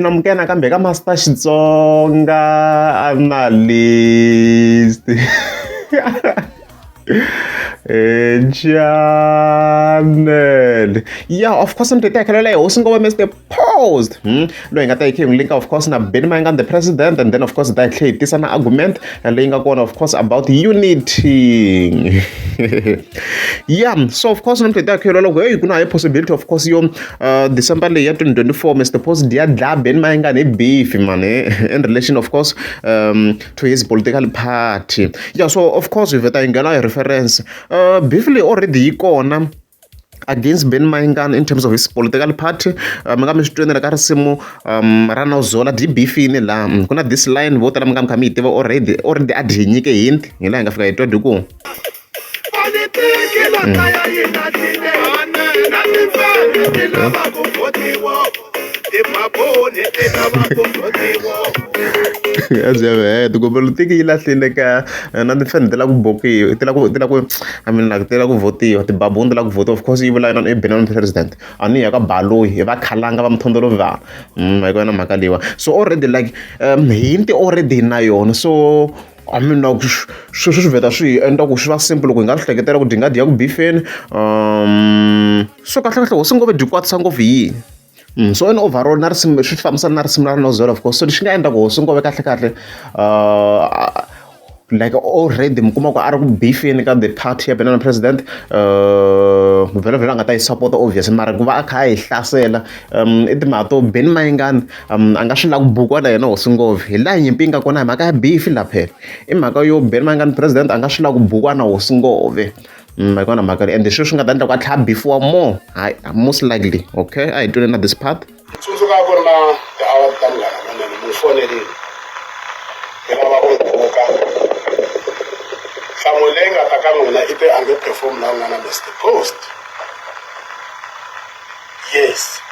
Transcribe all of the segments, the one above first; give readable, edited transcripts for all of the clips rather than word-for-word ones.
namukena kambe ka Master Xitsonga analyst. Channel. Yeah, of course, I'm taking also go Mr. Post. Look at the link, of course, na Ben Mangan, the president, and then, of course, that this an argument, and laying on, of course, about unity. Yeah, so, of course, I'm taking where you can have a possibility, of course, you December 2024, Mr. Post, dear Ben Mangan, a beef, man, in relation, of course, to his political party. Yeah, so, of course, with that reference, briefly already gone against Ben Maingan in terms of his political party. Magam student Karasimu Rano Zola di beefing la kuna this line vote magam kami already adhinyike hint ngila ngafika itwa duku. As ever, to go politiki ilahlile ka na defend la ku boki tela ku I mean like tela ku voti the babon tela ku vote of course you will not be non president ani ya ka baloi e ba khalanga ba mthondolo va mayikona makaliwa so already like hinti already na yona so I mean now swi veta swi enda ku swi va simple ku nga hleketela ku dinga dia ku beefeni so kahle kahle wo singove dikwatisa ngopfu yini so in overall swi fambisana na risimu na Zola of course so lexi nga endla ku swi ngove kahle like already mukuma ku a ri ku beefeni ka the party ya benana president vhela a nga ta yi support obvious mara ku va a kha a yi hlasela i timhaka to Ben Maingan a nga swi lava ku bukiwa na yena hosi ngove hi laha nyimpi yi nga kona hi mhaka ya beef la phela i mhaka yo Ben Maingan president a nga swi lava ku bukiwa na hosi ngove mayikona mhaka and sweswi swi nga ta endla ku a tlhela before more most likely okay a hi twile na this part tsundzuka ku ri na tiawara ta munghana manene mu fonerile hi lava ku buka nhlamulo leyi nga ta ka n'wina i te a nge perform na un'wana Mr. Post yes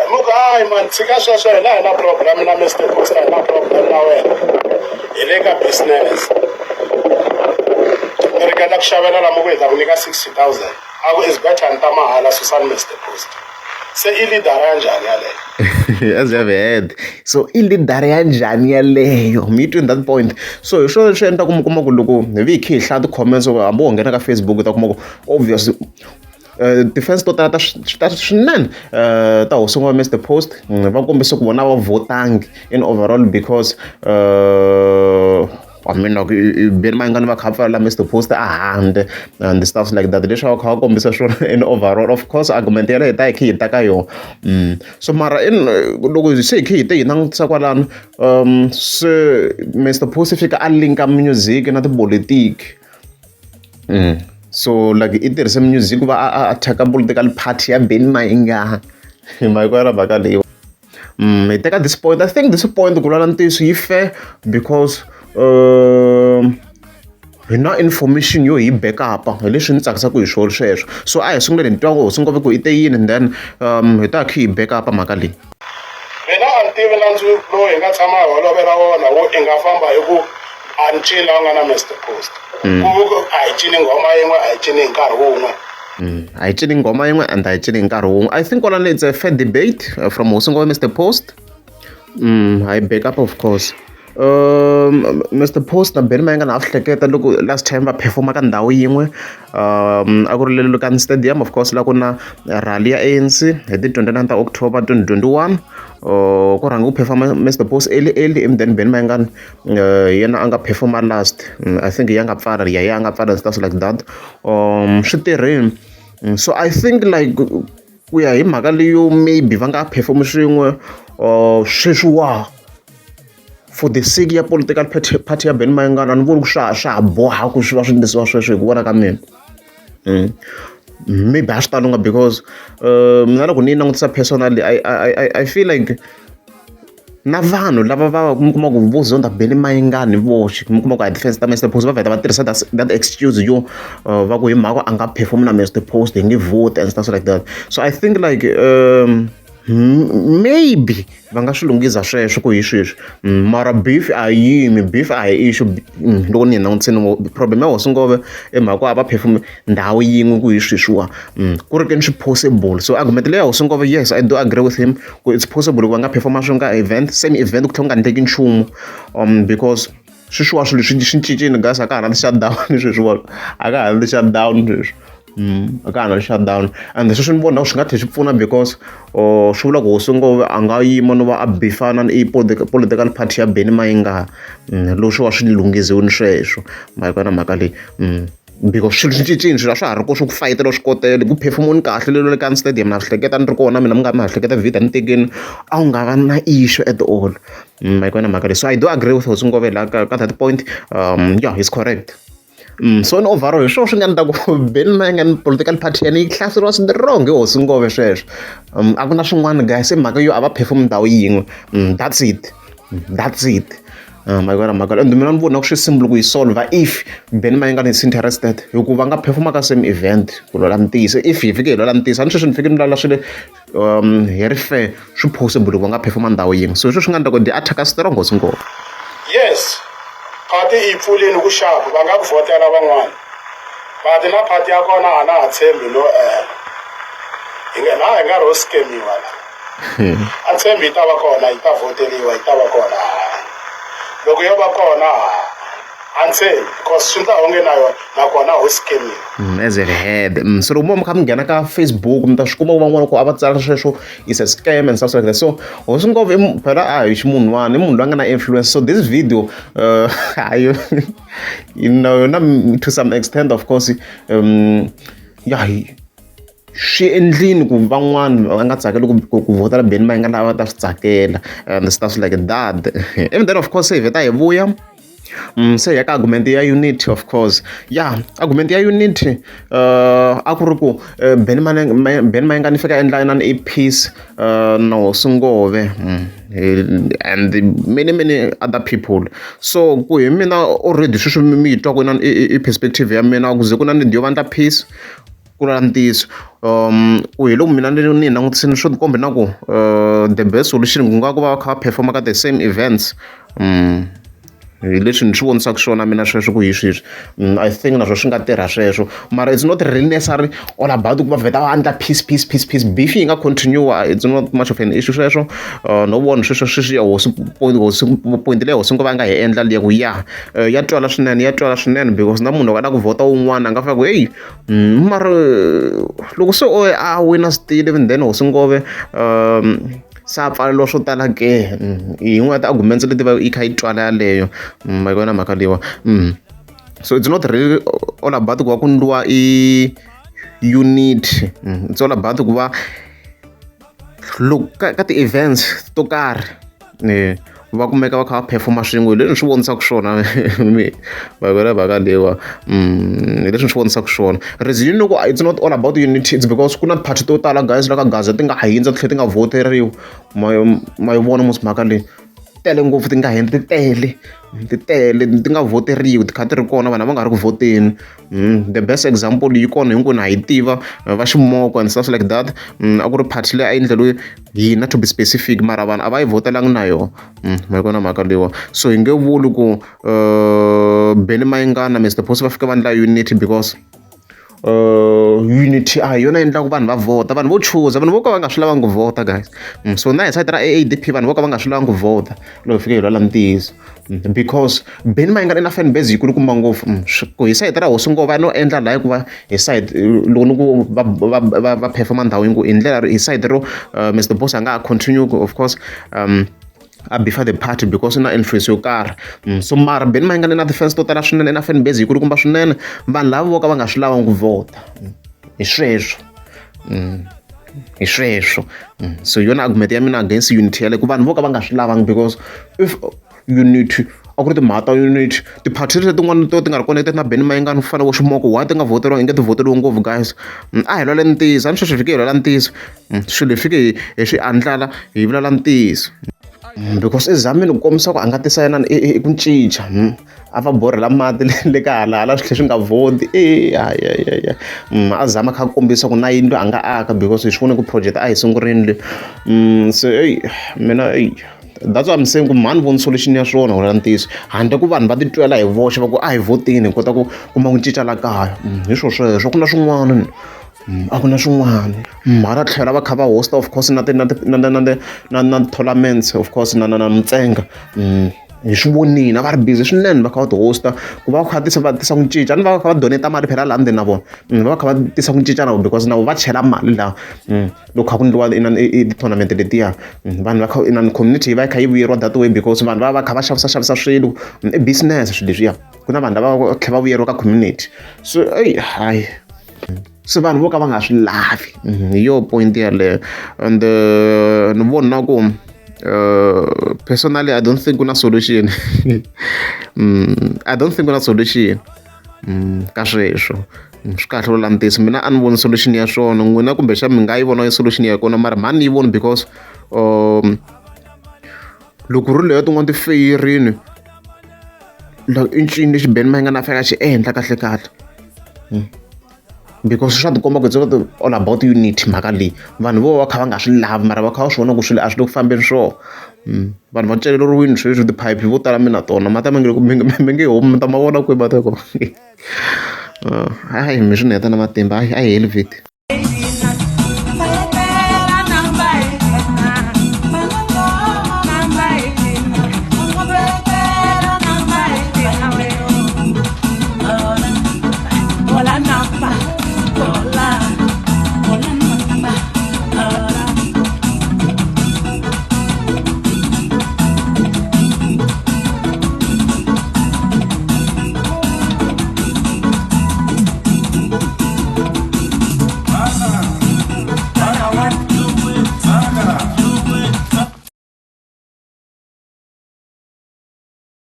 muka hayi man tshika sweswo hina hi na problem na Mr. Post hi na problem na wena hi le ka business ni ringeta ku xavela lama ku hi ta ku nyika 60,000 a ku is better ni ta mahala susani Mr. Post se i lidara ya njhani yaleyo as I've heard so i lidara ya njhani yaleyo me too in that point so hi swona swi endla ku mi kuma ku loko hi vi hi kha hi hlaya ti-comments hambi wo nghena ka Facebook u ta kuma ku obviously defense to tala ta swinene ta hosi n'wa Mr. Post va kombisa ku vona va votangi in overall because I mean like Ben Maingan va kha pfala Mr. Post a hand and stuff like that leswi va kha va kombisa swona in overall of course argument yaleyo hi ta hi kha hi ta ka yona so mara loko se hi kha hi te hi langutisa kwalano se Mr. Post fika a linka music na tipolotiki so like i tirhise music ku va a attack political party ya Ben Maingan hi mayikona mhaka leyi hi teka this point I think this point ku lwa na ntiyiso yi fair because hi na information yo hi backup hi leswi ni tsakisaka hi swona sweswo so a hi sungule ni twa ku hosi ngove ku i te yini and then hi ta kha hi backup mhaka leyi mina a ni tivi nandzu lowu hi nga tshama hi holovela wona wo i nga famba hi ku a ni cini laha u nga na Mr. Post ku a hi cini nghoma yin'we a hi cini hi nkarhi wun'we a hi cini nghoma yin'we and a hi cini hi nkarhi wun'we I think kwalano it's a fair debate from hosi ngove Mr. Post I backup of course Mr. Post na Ben Maingan a swi hleketa loko last time va performa ka ndhawu yin'we a ku ri le Lukani Stadium of course la ku na rally ya ANC hi ti 29 ta October 2021 ku rhangi ku performa Mr. Post early and then Ben Maingan yena a nga performa last I think ya nga pfala ya nga pfala stuff like that swi tirhini so I think like ku ya hi mhaka leyo maybe va nga perform swin'we sweswi for the sake ya political party ya Ben Maingan a ni voni ku swa boha ku swi va swi endlisiwa sweswo hi ku vona ka mina maybe a swi talunga because mina loko ni yi langutisa personally I feel like na vanhu lava va mi kuma ku vo zonda Ben Maingan hi voxe mi kuma ku a defense ta Mr. Post va vheta va tirhisa that excuse yo va ku hi mhaka a nga perform na Mr. Post hi nge vote and stuff like that so I think like maybe va nga swi lunghisa sweswo ku hi sweswi mara beef a yi yimi beef a hi issue loko ni hi langutisini problem ya Hosi Ngove i mhaka a va perform ndhawu yin'we ku hi sweswiwa ku ri ke ni swi possible so argument leya Hosi Ngove yes I do agree with him ku it's possible ku va nga performa swin'we ka event same event ku tlhela ku nga endleki nchumu because sweswiwa swilo swi cincile guys a ka ha ri na shutdown sweswiwa a ka ha ri shutdown sweswi a ka ha ri shutdown and sweswi ni vona swi nga tlhela swi pfuna because swi vula ku Hosi Ngove a nga yima no va a bifana i political party ya Benny Mayengani loko swi va swi lunghisiwile sweswo mhaka na mhaka leyi because swilo swi cincile swilo a swa ha ri ko swi ku fayitela swi kotele ku phefumuni kahle lelo le ka stadium na swi hleketa ni ri kona mina mi nga mi ha hleketa vhida ni tekeni a wu nga va na issue at all mhaka na mhaka leyi so I do agree with Hosi Ngove la ka that point yeah he's correct so in overall hi swona swi nga endla ku Benny Mayengani political party yani yi hlaseriwa strong hi Hosi Ngove sweswo a ku na swin'wana guys i mhaka yo a va perform ndhawu yin'we that's it mhaka and mina ni vona ku swi simple ku yi solve if Benny Mayengani is interested hikuva va nga performa ka same event ku lola ntiyiso if hi fike hi lola ntiyiso a ni sweswi ni fike ni lala swile hi ri fair swi possible ku va nga performa ndhawu yin'we so swi nga endla ku di attack strong Hosi Ngove yes party yi pfulini ku xapu va nga ku vhotela van'wana but na party ya kona a na ha tshembi no hi nga ro skemiwa la a tshembi yi ta va kona yi ta vhoteliwa yi ta va kona loko yo va kona a ni tshembi because swi ta onge na yona nakona ho skemiwa as it had so loko mi kha mi nghena ka Facebook mi ta swi kuma van'wana ku a va tsala sweswo is a scam and stuff like that so Hosi Ngove phela a hi ximunhwana i munhu loyi a nga na influence so this video you know to some extent of course yeah swi endlini ku van'wana va nga tsakeli ku vhotela Benny Mayengani lava ta swi tsakela and stuff like that and then of course se hi vheta hi vuya se ya ka argument ya unity of course yeah argument ya unity a ku ri ku Benny Mayengani fika endla inani peace na Hosi Ngove and many other people so ku hi mina already sweswi mi twa ku inani i perspective ya mina ku ze ku na ni dio vandla peace ku la ntiyiso ku hi loko mina ni langutisini swo tikombe na ku the best solution ku nga ku va kha va performa ka the same events leswi ni swi vonisaka swona mina sweswo ku hi sweswi I think naswo swi nga tirha sweswo mara it's not really necessary all about ku va vheta va endla peace beef yi nga continue it's not much of an issue sweswo no vona sweswo sweswi ya Hosi point leyi Hosi Ngove a nga hi endla liya ku ya twala swinene because na munhu loko a lava ku vhota wun'wana a nga fika ku hey mara loko se a wina still even then Hosi Ngove sa pfaleliwa swo tala ke yin'wana ta arguments leti va yi kha yi twala yaleyo ma vona mhaka leyiwa so it's not really all about ku va ku ndliwa i unity it's all about ku va loko ka ti-events to karhi va kumeka va kha va performa swin'we leswi swi vonisaka swona va vona mhaka leyiwa leswi swi vonisaka swona reason loko it's not all about unity it's because ku na party to tala guys la ka Gaza ti nga hindza tlhela ti nga voteriwi ma yi vona mos mhaka leyi tele ngopfu ti nga hindza ti tele ti nga voteriwi ti kha ti ri kona vanhu va nga ri ku voteni the best example yi kona hinkwenu ha yi tiva va ximoko and stuff like that a ku ri party leyi a yi endleliwe hina to be specific mara vanhu a va yi votelangi na yona ma yi kona mhaka leyiwa so hi nge vuli ku Benny Mayengani na Mr Phosphor va fika va endla unity because unity a hi yona endlaku vanhu va vota vanhu vo chuza vanhu vo ka va nga swi lavangi ku vota guys so na hi side ra AADP vanhu vo ka va nga swi lavangi ku vota loko hi fike hi lwela ntiyiso because Benny Mayengani i na fan base yi kulukumba ngopfu ku hi side ra Hosi Ngove no endla laha ku va hi side loko ni ku va performa ndhawu yin'we hi ndlela hi side ro Mr Boss a nga continue of course before the party because na influence yo karhi so mara Benny Mayengani na defense to tala swinene na fan base yi kulukumba swinene vanhu lava vo ka va nga swi lavangi ku vota hi sweswo so yona argument ya mina against unity yale ku vanhu vo ka va nga swi lavangi because if unity a ku ri timhaka ta unity ti-party letin'wana to ti nga ri connected na Benny Mayengani ku fana wo ximoko why ti nga voteriwa i nge ti voteriwa ngopfu guys a hi lwela ntiyiso a ni sweswi hi fike hi lwela ntiyiso swilo hi fike hi swi andlala hi vulela ntiyiso because i zamile ku kombisa ku a nga tisa yena i ku cinca a va borhela mati le ka halala swi tlhe swi nga vhoti a zama kha a kombisa ku na yindlu a nga aka because hi swi vone ku project a hi sungurile se mina that's why I'm saying ku mani voni solution ya swona ku ntiso handle ku vanhu va titwela hi voxe va ku a hi votini hi kota ku kuma ku cinca la kaya hi swo sweswo ku na swin'wana a ku na swin'wana mara tlhela va kha va hosta of course na tournaments of course na mintsenga hi swi vonile a va ri busy swinene va kha va ti hosta ku va kha va tisa ku cinca ni va kha va donate mali phela laha ndzeni na vona va kha va tisa ku cinca na vona because na vona va chela mali laha loko kha ku endliwa ti-tournament letiya vanhu va kha inani community yi va yi kha yi vuyeriwa that way because vanhu va kha va xavisa swilo i business swilo leswiya ku na vanhu lava va tlhela va vuyeriwa ka community so hayi se vanhu vo ka va nga swi lavi hi yo point yaleyo and ni vona ku personally I don't think kuna solution I don't think kuna solution ka sweswo swi kahle lo lantisi mina a ni voni solution ya swona n'wina kumbexana mi nga yi vona solution ya kona mara mani ni yi voni because loko ri leyo tin'wana ti feyirini i ncini lexi Ben Mahingana a fanele a xi endla kahle because swa tikomba ku it's all about unity mhaka leyi vanhu vo va kha va nga swi lavi mara va kha va swi vona ku swilo a swi le ku fambeni swona vanhu va celeriwini sweswi tiphayiphi vo tala mi na tona mata mi nge homi mi ta ma vona kwihi mata kona hayi mi swi ni heta na matimba a hi heli vhiti Hola, napa.